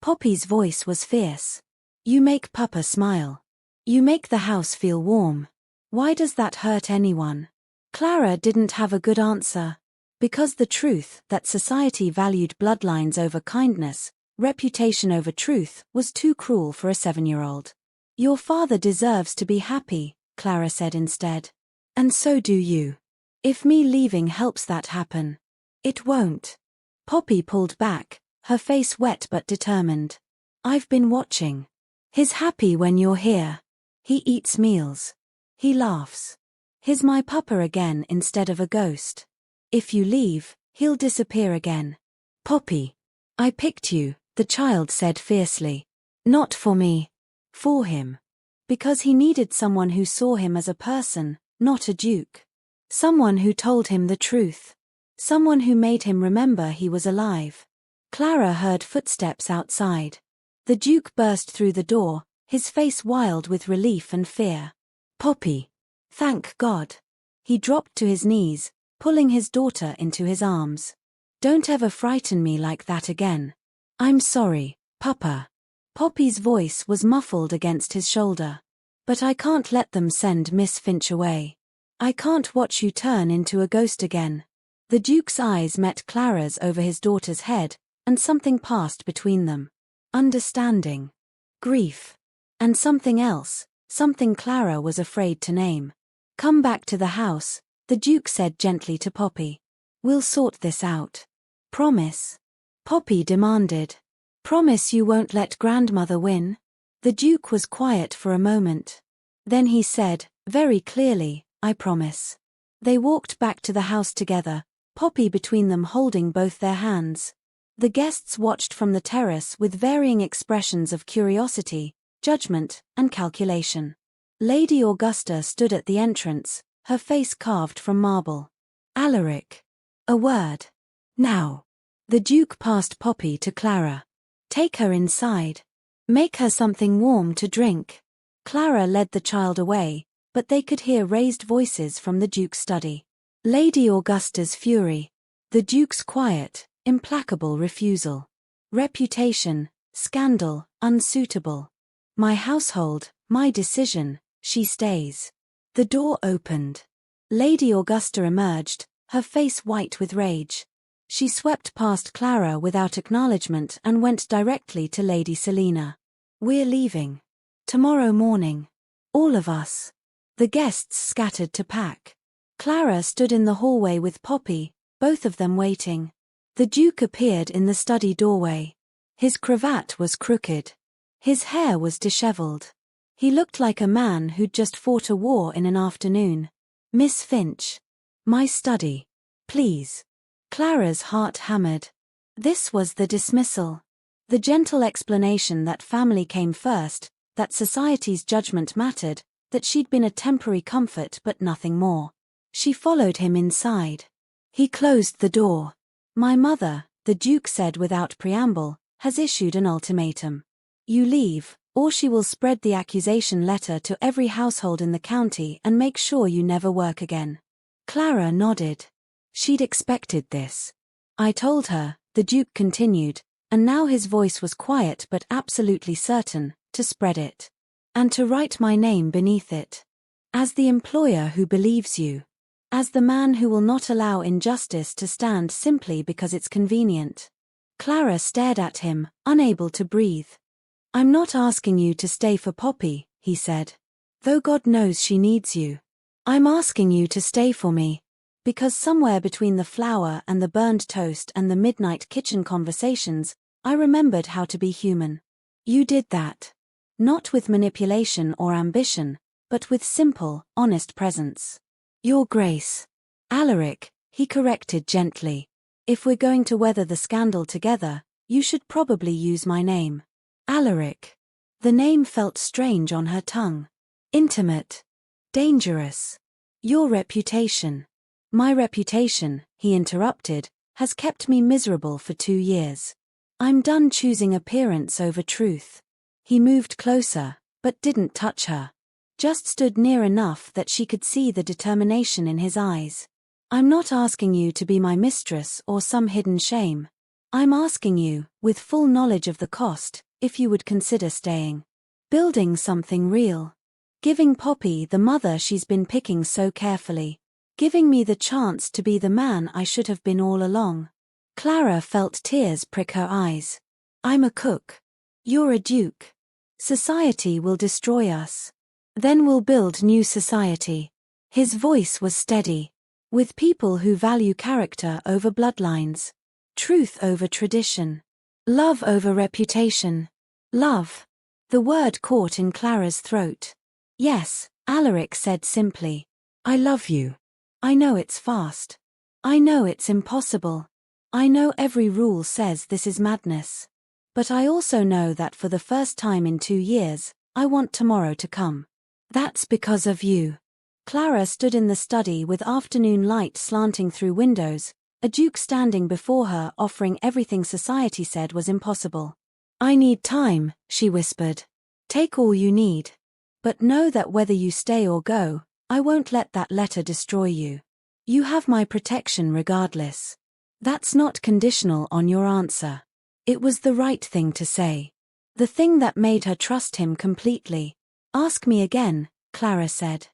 Poppy's voice was fierce. "You make Papa smile. You make the house feel warm. Why does that hurt anyone?" Clara didn't have a good answer. Because the truth that society valued bloodlines over kindness, reputation over truth, was too cruel for a 7-year-old. "Your father deserves to be happy," Clara said instead. "And so do you. If me leaving helps that happen." "It won't." Poppy pulled back, her face wet but determined. "I've been watching. He's happy when you're here. He eats meals. He laughs. He's my papa again instead of a ghost. If you leave, he'll disappear again." "Poppy, I picked you," the child said fiercely. "Not for me. For him. Because he needed someone who saw him as a person, not a duke. Someone who told him the truth. Someone who made him remember he was alive." Clara heard footsteps outside. The Duke burst through the door, his face wild with relief and fear. "Poppy. Thank God." He dropped to his knees, pulling his daughter into his arms. "Don't ever frighten me like that again." "I'm sorry, Papa." Poppy's voice was muffled against his shoulder. "But I can't let them send Miss Finch away. I can't watch you turn into a ghost again." The Duke's eyes met Clara's over his daughter's head, and something passed between them. Understanding. Grief. And something else, something Clara was afraid to name. "Come back to the house," the Duke said gently to Poppy. "We'll sort this out. Promise?" Poppy demanded. "Promise you won't let grandmother win?" The Duke was quiet for a moment. Then he said, very clearly, "I promise." They walked back to the house together, Poppy between them holding both their hands. The guests watched from the terrace with varying expressions of curiosity, judgment, and calculation. Lady Augusta stood at the entrance, her face carved from marble. "Alaric. A word. Now." The Duke passed Poppy to Clara. "Take her inside. Make her something warm to drink." Clara led the child away, but they could hear raised voices from the Duke's study. Lady Augusta's fury. The Duke's quiet, implacable refusal. Reputation, scandal, unsuitable. "My household, my decision, she stays." The door opened. Lady Augusta emerged, her face white with rage. She swept past Clara without acknowledgement and went directly to Lady Selina. "We're leaving. Tomorrow morning. All of us." The guests scattered to pack. Clara stood in the hallway with Poppy, both of them waiting. The Duke appeared in the study doorway. His cravat was crooked. His hair was disheveled. He looked like a man who'd just fought a war in an afternoon. "Miss Finch. My study. Please." Clara's heart hammered. This was the dismissal. The gentle explanation that family came first, that society's judgment mattered, that she'd been a temporary comfort but nothing more. She followed him inside. He closed the door. "My mother," the Duke said without preamble, "has issued an ultimatum. You leave, or she will spread the accusation letter to every household in the county and make sure you never work again." Clara nodded. She'd expected this. "I told her," the Duke continued, and now his voice was quiet but absolutely certain, "to spread it. And to write my name beneath it. As the employer who believes you. As the man who will not allow injustice to stand simply because it's convenient." Clara stared at him, unable to breathe. "I'm not asking you to stay for Poppy," he said. "Though God knows she needs you. I'm asking you to stay for me. Because somewhere between the flour and the burned toast and the midnight kitchen conversations, I remembered how to be human. You did that. Not with manipulation or ambition, but with simple, honest presence. Your Grace." "Alaric," he corrected gently. "If we're going to weather the scandal together, you should probably use my name." Alaric. The name felt strange on her tongue. Intimate. Dangerous. "Your reputation." "My reputation," he interrupted, "has kept me miserable for 2 years. I'm done choosing appearance over truth." He moved closer, but didn't touch her. Just stood near enough that she could see the determination in his eyes. "I'm not asking you to be my mistress or some hidden shame. I'm asking you, with full knowledge of the cost, if you would consider staying. Building something real. Giving Poppy the mother she's been picking so carefully. Giving me the chance to be the man I should have been all along." Clara felt tears prick her eyes. "I'm a cook. You're a duke. Society will destroy us. Then we'll build new society." His voice was steady. "With people who value character over bloodlines. Truth over tradition. Love over reputation." Love. The word caught in Clara's throat. "Yes," Alaric said simply. "I love you. I know it's fast. I know it's impossible. I know every rule says this is madness. But I also know that for the first time in 2 years, I want tomorrow to come. That's because of you." Clara stood in the study with afternoon light slanting through windows, a duke standing before her offering everything society said was impossible. "I need time," she whispered. "Take all you need. But know that whether you stay or go, I won't let that letter destroy you. You have my protection regardless. That's not conditional on your answer." It was the right thing to say. The thing that made her trust him completely. "Ask me again," Clara said.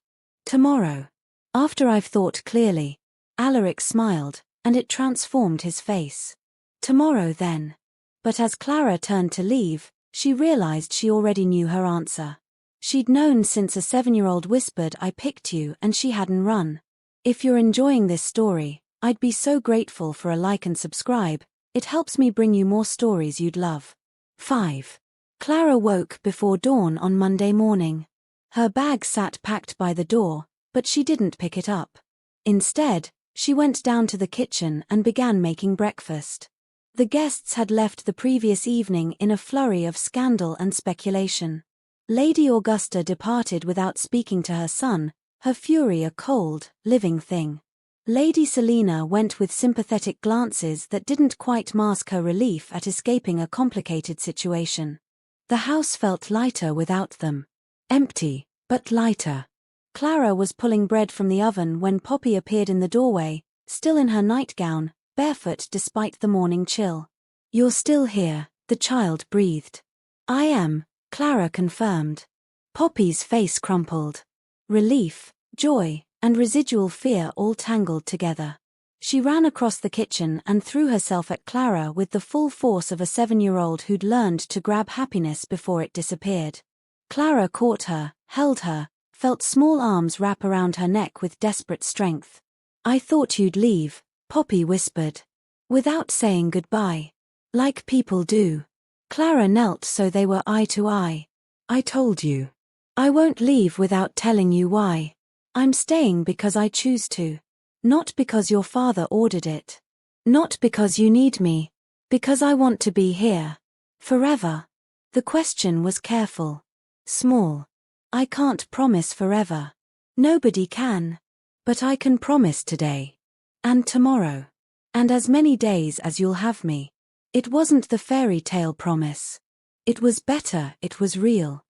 "Tomorrow. After I've thought clearly." Alaric smiled, and it transformed his face. "Tomorrow then." But as Clara turned to leave, she realized she already knew her answer. She'd known since a 7-year-old whispered, "I picked you," and she hadn't run. If you're enjoying this story, I'd be so grateful for a like and subscribe. It helps me bring you more stories you'd love. 5. Clara woke before dawn on Monday morning. Her bag sat packed by the door, but she didn't pick it up. Instead, she went down to the kitchen and began making breakfast. The guests had left the previous evening in a flurry of scandal and speculation. Lady Augusta departed without speaking to her son, her fury a cold, living thing. Lady Selina went with sympathetic glances that didn't quite mask her relief at escaping a complicated situation. The house felt lighter without them. Empty, but lighter. Clara was pulling bread from the oven when Poppy appeared in the doorway, still in her nightgown, barefoot despite the morning chill. "You're still here," the child breathed. "I am," Clara confirmed. Poppy's face crumpled. Relief, joy, and residual fear all tangled together. She ran across the kitchen and threw herself at Clara with the full force of a 7-year-old who'd learned to grab happiness before it disappeared. Clara caught her, held her, felt small arms wrap around her neck with desperate strength. "I thought you'd leave," Poppy whispered. Without saying goodbye. Like people do. Clara knelt so they were eye to eye. I told you. I won't leave without telling you why. I'm staying because I choose to. Not because your father ordered it. Not because you need me. Because I want to be here. Forever. The question was careful. Small. I can't promise forever. Nobody can. But I can promise today. And tomorrow. And as many days as you'll have me. It wasn't the fairy tale promise. It was better, it was real.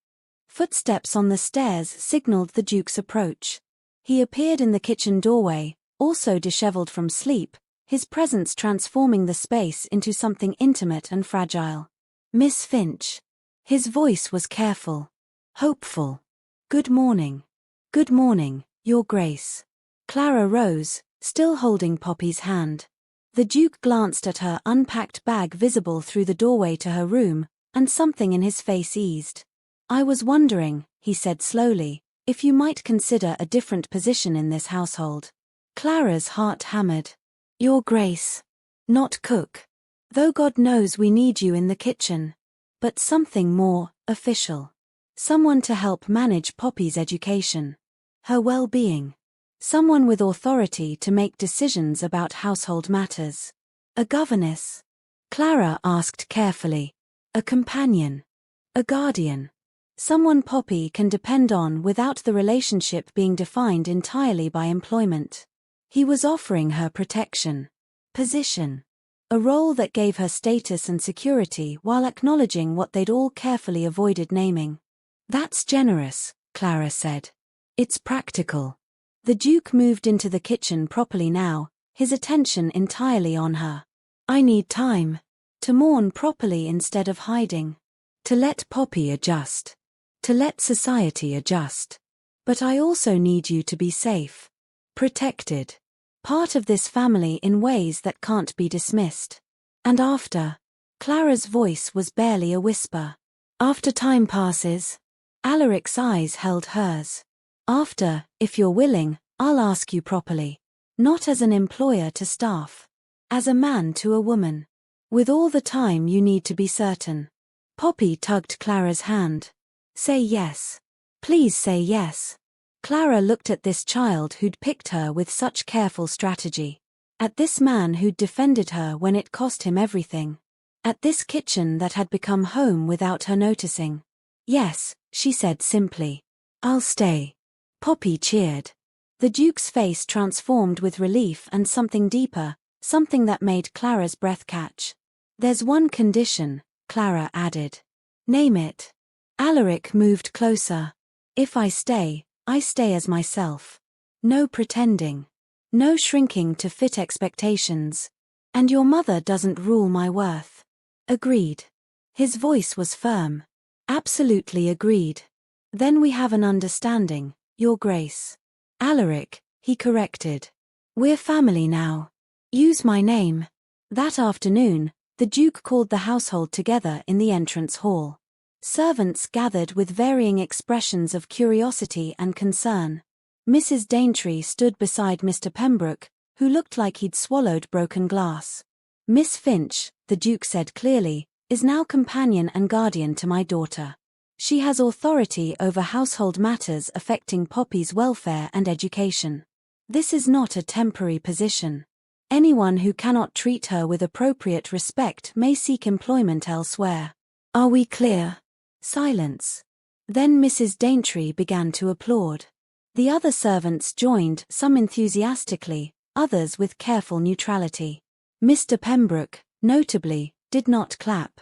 Footsteps on the stairs signaled the Duke's approach. He appeared in the kitchen doorway, also disheveled from sleep, his presence transforming the space into something intimate and fragile. Miss Finch. His voice was careful. Hopeful. Good morning. Good morning, Your Grace. Clara rose, still holding Poppy's hand. The Duke glanced at her unpacked bag visible through the doorway to her room, and something in his face eased. I was wondering, he said slowly, if you might consider a different position in this household. Clara's heart hammered. Your Grace. Not cook. Though God knows we need you in the kitchen. But something more, official. Someone to help manage Poppy's education. Her well-being. Someone with authority to make decisions about household matters. A governess? Clara asked carefully. A companion? A guardian? Someone Poppy can depend on without the relationship being defined entirely by employment. He was offering her protection. Position. A role that gave her status and security while acknowledging what they'd all carefully avoided naming. That's generous, Clara said. It's practical. The Duke moved into the kitchen properly now, his attention entirely on her. I need time. To mourn properly instead of hiding. To let Poppy adjust. To let society adjust. But I also need you to be safe. Protected. Part of this family in ways that can't be dismissed. And after. Clara's voice was barely a whisper. After time passes. Alaric's eyes held hers. After, if you're willing, I'll ask you properly. Not as an employer to staff. As a man to a woman. With all the time you need to be certain. Poppy tugged Clara's hand. Say yes. Please say yes. Clara looked at this child who'd picked her with such careful strategy. At this man who'd defended her when it cost him everything. At this kitchen that had become home without her noticing. Yes, she said simply. I'll stay. Poppy cheered. The Duke's face transformed with relief and something deeper, something that made Clara's breath catch. There's one condition, Clara added. Name it. Alaric moved closer. If I stay as myself. No pretending. No shrinking to fit expectations. And your mother doesn't rule my worth. Agreed. His voice was firm. Absolutely agreed. Then we have an understanding, Your Grace. Alaric, he corrected. We're family now. Use my name. That afternoon, the Duke called the household together in the entrance hall. Servants gathered with varying expressions of curiosity and concern. Mrs. Daintree stood beside Mr. Pembroke, who looked like he'd swallowed broken glass. Miss Finch, the Duke said clearly, is now companion and guardian to my daughter. She has authority over household matters affecting Poppy's welfare and education. This is not a temporary position. Anyone who cannot treat her with appropriate respect may seek employment elsewhere. Are we clear? Silence. Then Mrs. Daintree began to applaud. The other servants joined, some enthusiastically, others with careful neutrality. Mr. Pembroke, notably, did not clap.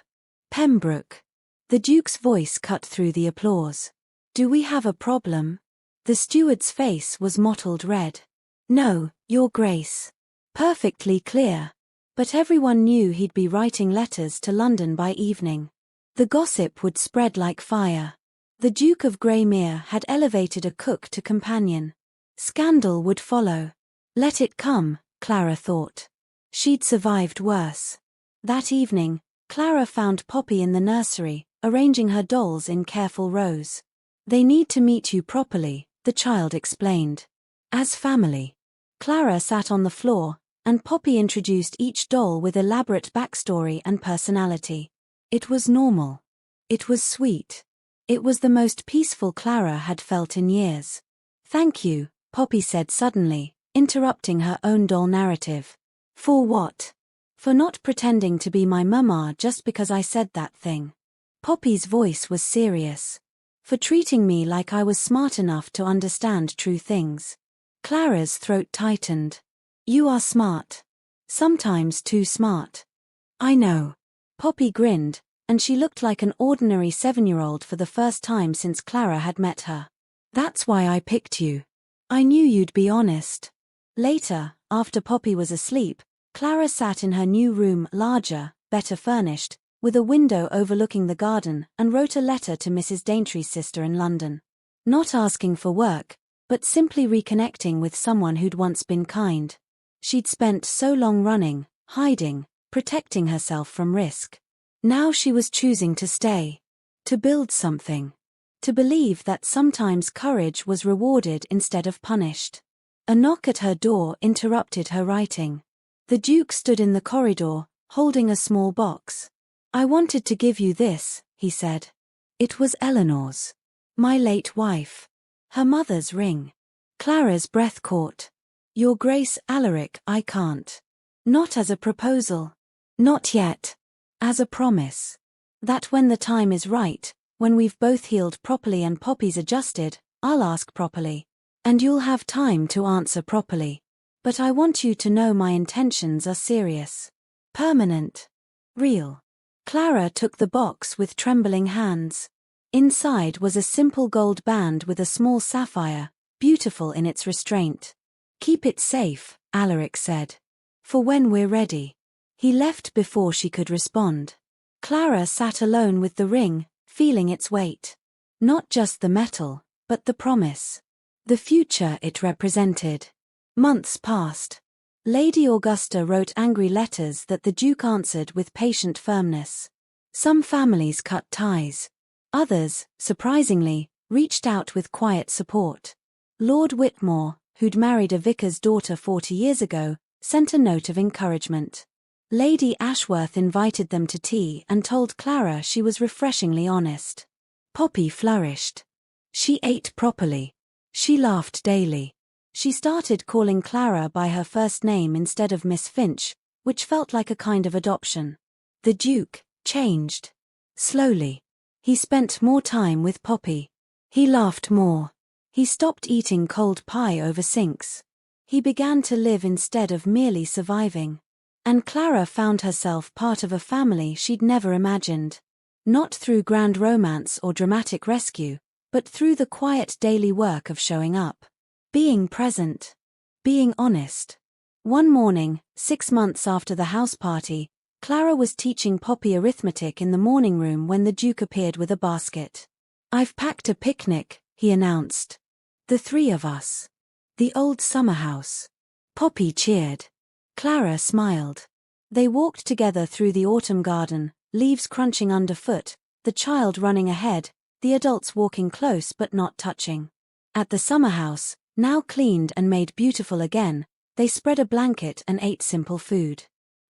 Pembroke. The Duke's voice cut through the applause. Do we have a problem? The steward's face was mottled red. No, Your Grace. Perfectly clear. But everyone knew he'd be writing letters to London by evening. The gossip would spread like fire. The Duke of Greymere had elevated a cook to companion. Scandal would follow. Let it come, Clara thought. She'd survived worse. That evening, Clara found Poppy in the nursery, arranging her dolls in careful rows. They need to meet you properly, the child explained. As family. Clara sat on the floor, and Poppy introduced each doll with elaborate backstory and personality. It was normal. It was sweet. It was the most peaceful Clara had felt in years. "Thank you," Poppy said suddenly, interrupting her own doll narrative. "For what?" "For not pretending to be my mama just because I said that thing." Poppy's voice was serious. "For treating me like I was smart enough to understand true things." Clara's throat tightened. "You are smart. Sometimes too smart." "I know." Poppy grinned, and she looked like an ordinary 7-year-old for the first time since Clara had met her. "That's why I picked you. I knew you'd be honest." Later, after Poppy was asleep, Clara sat in her new room, larger, better furnished, with a window overlooking the garden, and wrote a letter to Mrs. Daintrey's sister in London. Not asking for work, but simply reconnecting with someone who'd once been kind. She'd spent so long running, hiding, protecting herself from risk. Now she was choosing to stay. To build something. To believe that sometimes courage was rewarded instead of punished. A knock at her door interrupted her writing. The Duke stood in the corridor, holding a small box. "I wanted to give you this," he said. It was Eleanor's. My late wife. Her mother's ring. Clara's breath caught. "Your Grace, Alaric, I can't." "Not as a proposal." "Not yet." "As a promise. That when the time is right, when we've both healed properly and Poppy's adjusted, I'll ask properly. And you'll have time to answer properly. But I want you to know my intentions are serious. Permanent. Real." Clara took the box with trembling hands. Inside was a simple gold band with a small sapphire, beautiful in its restraint. "Keep it safe," Alaric said. "For when we're ready." He left before she could respond. Clara sat alone with the ring, feeling its weight. Not just the metal, but the promise. The future it represented. Months passed. Lady Augusta wrote angry letters that the Duke answered with patient firmness. Some families cut ties. Others, surprisingly, reached out with quiet support. Lord Whitmore, who'd married a vicar's daughter 40 years ago, sent a note of encouragement. Lady Ashworth invited them to tea and told Clara she was refreshingly honest. Poppy flourished. She ate properly. She laughed daily. She started calling Clara by her first name instead of Miss Finch, which felt like a kind of adoption. The Duke changed. Slowly. He spent more time with Poppy. He laughed more. He stopped eating cold pie over sinks. He began to live instead of merely surviving. And Clara found herself part of a family she'd never imagined. Not through grand romance or dramatic rescue, but through the quiet daily work of showing up. Being present. Being honest. One morning, 6 months after the house party, Clara was teaching Poppy arithmetic in the morning room when the Duke appeared with a basket. "I've packed a picnic," he announced. "The 3 of us. The old summer house." Poppy cheered. Clara smiled. They walked together through the autumn garden, leaves crunching underfoot, the child running ahead, the adults walking close but not touching. At the summer house, now cleaned and made beautiful again, they spread a blanket and ate simple food.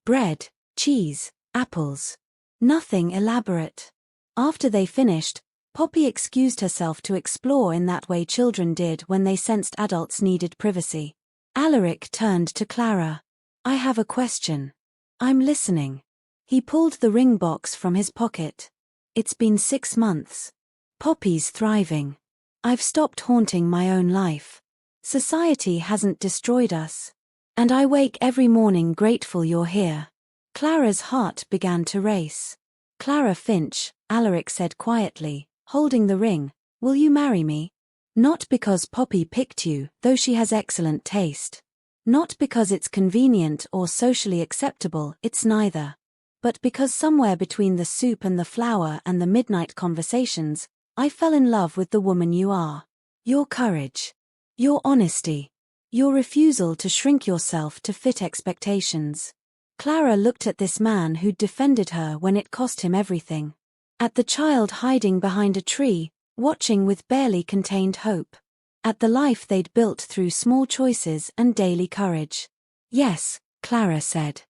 Bread, cheese, apples. Nothing elaborate. After they finished, Poppy excused herself to explore in that way children did when they sensed adults needed privacy. Alaric turned to Clara. "I have a question." "I'm listening." He pulled the ring box from his pocket. "It's been 6 months. Poppy's thriving. I've stopped haunting my own life. Society hasn't destroyed us. And I wake every morning grateful you're here." Clara's heart began to race. "Clara Finch," Alaric said quietly, holding the ring, "will you marry me? Not because Poppy picked you, though she has excellent taste. Not because it's convenient or socially acceptable, it's neither. But because somewhere between the soup and the flour and the midnight conversations, I fell in love with the woman you are. Your courage. Your honesty. Your refusal to shrink yourself to fit expectations." Clara looked at this man who'd defended her when it cost him everything. At the child hiding behind a tree, watching with barely contained hope. At the life they'd built through small choices and daily courage. Yes, Clara said.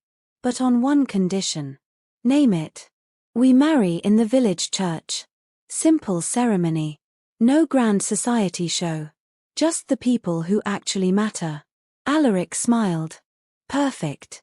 But on one condition. Name it. We marry in the village church. Simple ceremony. No grand society show. Just the people who actually matter. Alaric smiled. Perfect.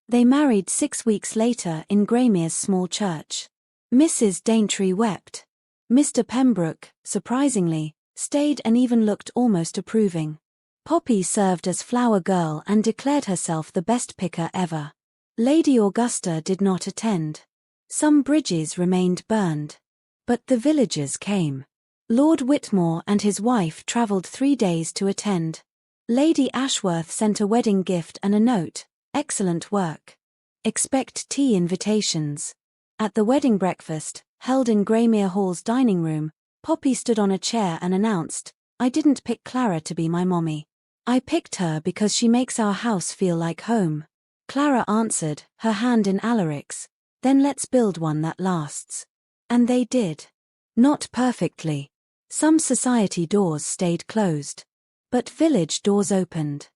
They married 6 weeks later in Greymere's small church. Mrs. Daintree wept. Mr. Pembroke, surprisingly, stayed and even looked almost approving. Poppy served as flower girl and declared herself the best picker ever. Lady Augusta did not attend. Some bridges remained burned. But the villagers came. Lord Whitmore and his wife travelled 3 days to attend. Lady Ashworth sent a wedding gift and a note. Excellent work. Expect tea invitations. At the wedding breakfast, held in Greymere Hall's dining room, Poppy stood on a chair and announced, I didn't pick Clara to be my mommy. I picked her because she makes our house feel like home. Clara answered, her hand in Alaric's, then let's build one that lasts. And they did. Not perfectly. Some society doors stayed closed. But village doors opened.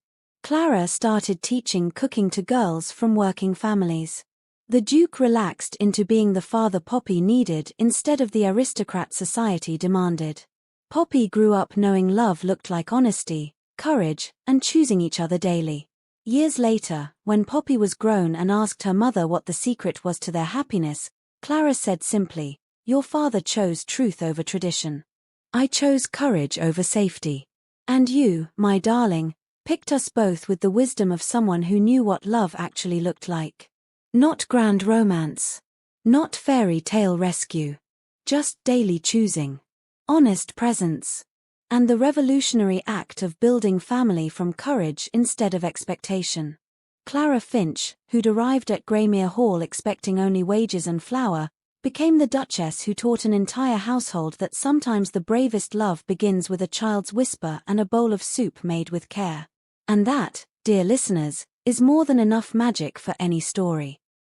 Clara started teaching cooking to girls from working families. The Duke relaxed into being the father Poppy needed instead of the aristocrat society demanded. Poppy grew up knowing love looked like honesty, courage, and choosing each other daily. Years later, when Poppy was grown and asked her mother what the secret was to their happiness, Clara said simply, your father chose truth over tradition. I chose courage over safety. And you, my darling, picked us both with the wisdom of someone who knew what love actually looked like. Not grand romance. Not fairy tale rescue. Just daily choosing. Honest presence. And the revolutionary act of building family from courage instead of expectation. Clara Finch, who'd arrived at Greymere Hall expecting only wages and flour, became the Duchess who taught an entire household that sometimes the bravest love begins with a child's whisper and a bowl of soup made with care. And that, dear listeners, is more than enough magic for any story.